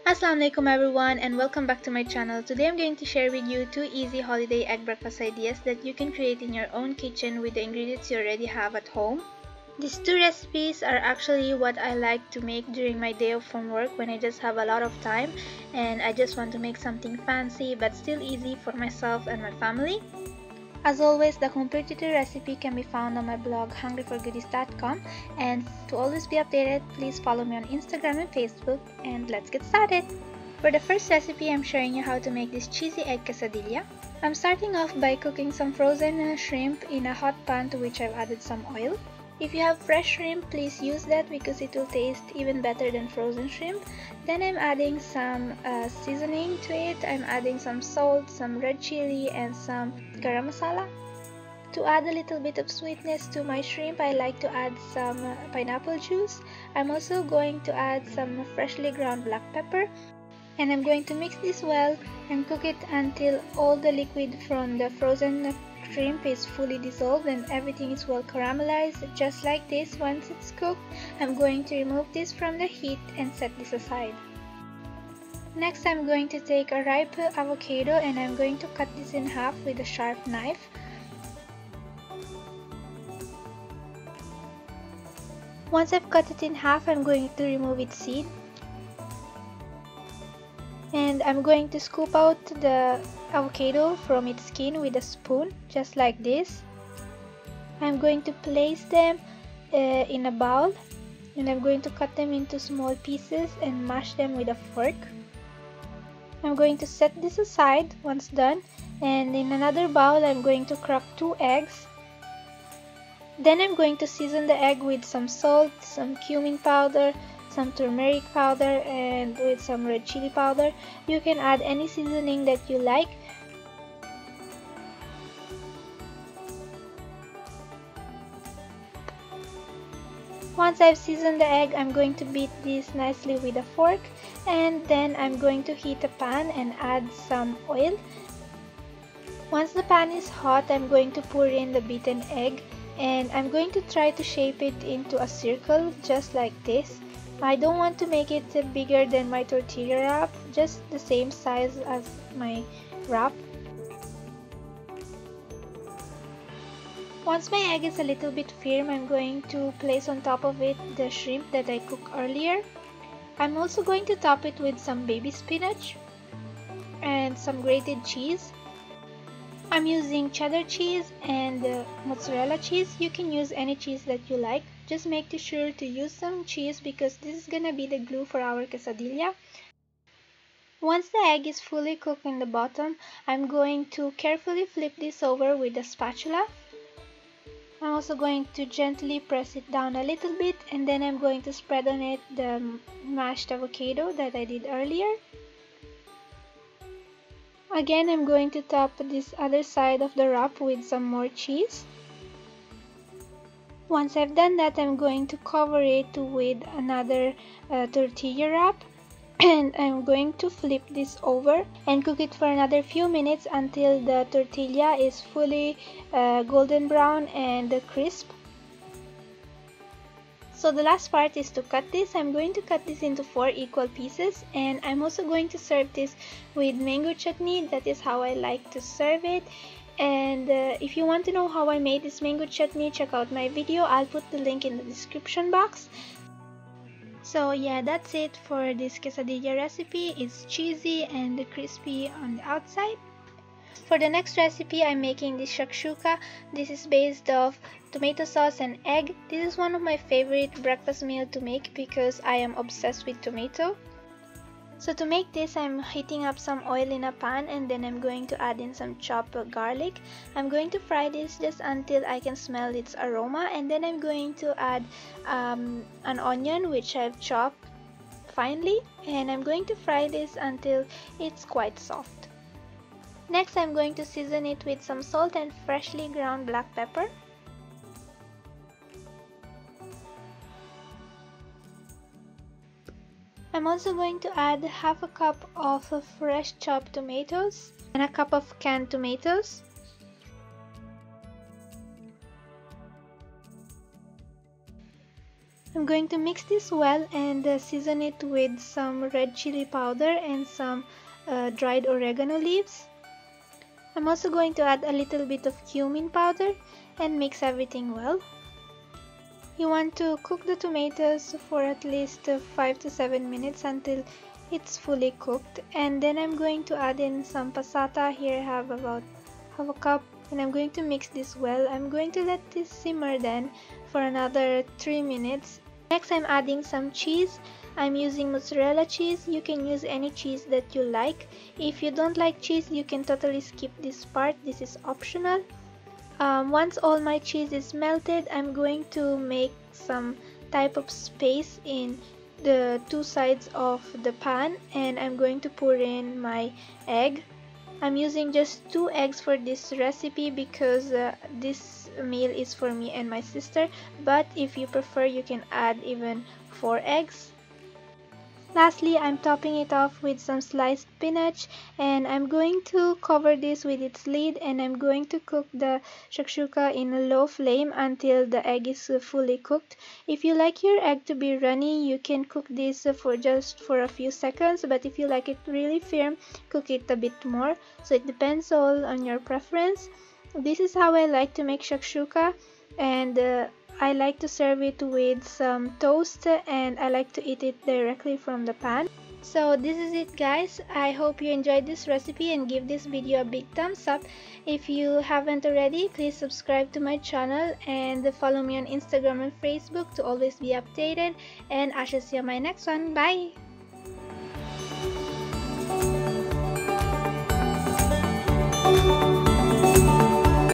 Assalamualaikum everyone and welcome back to my channel. Today I'm going to share with you 2 easy holiday egg breakfast ideas that you can create in your own kitchen with the ingredients you already have at home. These 2 recipes are actually what I like to make during my day off from work when I just have a lot of time and I just want to make something fancy but still easy for myself and my family. As always, the completed recipe can be found on my blog hungryforgoodies.com, and to always be updated, please follow me on Instagram and Facebook, and let's get started! For the first recipe, I'm showing you how to make this cheesy egg quesadilla. I'm starting off by cooking some frozen shrimp in a hot pan to which I've added some oil. If you have fresh shrimp, please use that because it will taste even better than frozen shrimp. Then I'm adding some seasoning to it. I'm adding some salt, some red chili, and some garam masala. To add a little bit of sweetness to my shrimp, I like to add some pineapple juice. I'm also going to add some freshly ground black pepper. And I'm going to mix this well and cook it until all the liquid from the frozen shrimp is fully dissolved and everything is well caramelized. Just like this, once it's cooked, I'm going to remove this from the heat and set this aside. Next, I'm going to take a ripe avocado and I'm going to cut this in half with a sharp knife. Once I've cut it in half, I'm going to remove its seed. And I'm going to scoop out the avocado from its skin with a spoon, just like this. I'm going to place them in a bowl and I'm going to cut them into small pieces and mash them with a fork. I'm going to set this aside once done, and in another bowl I'm going to crack 2 eggs. Then I'm going to season the egg with some salt, some cumin powder, some turmeric powder, and with some red chili powder. You can add any seasoning that you like. Once I've seasoned the egg, I'm going to beat this nicely with a fork, and then I'm going to heat a pan and add some oil. Once the pan is hot, I'm going to pour in the beaten egg and I'm going to try to shape it into a circle just like this. I don't want to make it bigger than my tortilla wrap, just the same size as my wrap. Once my egg is a little bit firm, I'm going to place on top of it the shrimp that I cooked earlier. I'm also going to top it with some baby spinach and some grated cheese. I'm using cheddar cheese and mozzarella cheese. You can use any cheese that you like. Just make sure to use some cheese because this is gonna be the glue for our quesadilla. Once the egg is fully cooked in the bottom, I'm going to carefully flip this over with a spatula. I'm also going to gently press it down a little bit, and then I'm going to spread on it the mashed avocado that I did earlier. Again, I'm going to top this other side of the wrap with some more cheese. Once I've done that, I'm going to cover it with another tortilla wrap, and I'm going to flip this over and cook it for another few minutes until the tortilla is fully golden brown and crisp. So the last part is to cut this. I'm going to cut this into 4 equal pieces, and I'm also going to serve this with mango chutney. That is how I like to serve it. And if you want to know how I made this mango chutney, check out my video. I'll put the link in the description box. So yeah, that's it for this quesadilla recipe. It's cheesy and crispy on the outside. For the next recipe, I'm making this shakshuka. This is based off tomato sauce and egg. This is one of my favorite breakfast meal to make because I am obsessed with tomato. So to make this, I'm heating up some oil in a pan and then I'm going to add in some chopped garlic. I'm going to fry this just until I can smell its aroma, and then I'm going to add an onion which I've chopped finely, and I'm going to fry this until it's quite soft. Next, I'm going to season it with some salt and freshly ground black pepper. I'm also going to add half a cup of fresh chopped tomatoes and a cup of canned tomatoes. I'm going to mix this well and season it with some red chili powder and some dried oregano leaves. I'm also going to add a little bit of cumin powder and mix everything well. You want to cook the tomatoes for at least 5 to 7 minutes until it's fully cooked, and then I'm going to add in some passata. Here I have about half a cup, and I'm going to mix this well. I'm going to let this simmer then for another 3 minutes. Next, I'm adding some cheese. I'm using mozzarella cheese. You can use any cheese that you like. If you don't like cheese, you can totally skip this part. This is optional. Once all my cheese is melted, I'm going to make some type of space in the two sides of the pan, and I'm going to pour in my egg. I'm using just 2 eggs for this recipe because this meal is for me and my sister, but if you prefer, you can add even 4 eggs. Lastly, I'm topping it off with some sliced spinach, and I'm going to cover this with its lid, and I'm going to cook the shakshuka in a low flame until the egg is fully cooked. If you like your egg to be runny, you can cook this for just for a few seconds, but if you like it really firm, cook it a bit more. So it depends all on your preference. This is how I like to make shakshuka, and I like to serve it with some toast, and I like to eat it directly from the pan. So this is it, guys. I hope you enjoyed this recipe and give this video a big thumbs up. If you haven't already, please subscribe to my channel and follow me on Instagram and Facebook to always be updated, and I shall see you on my next one. Bye!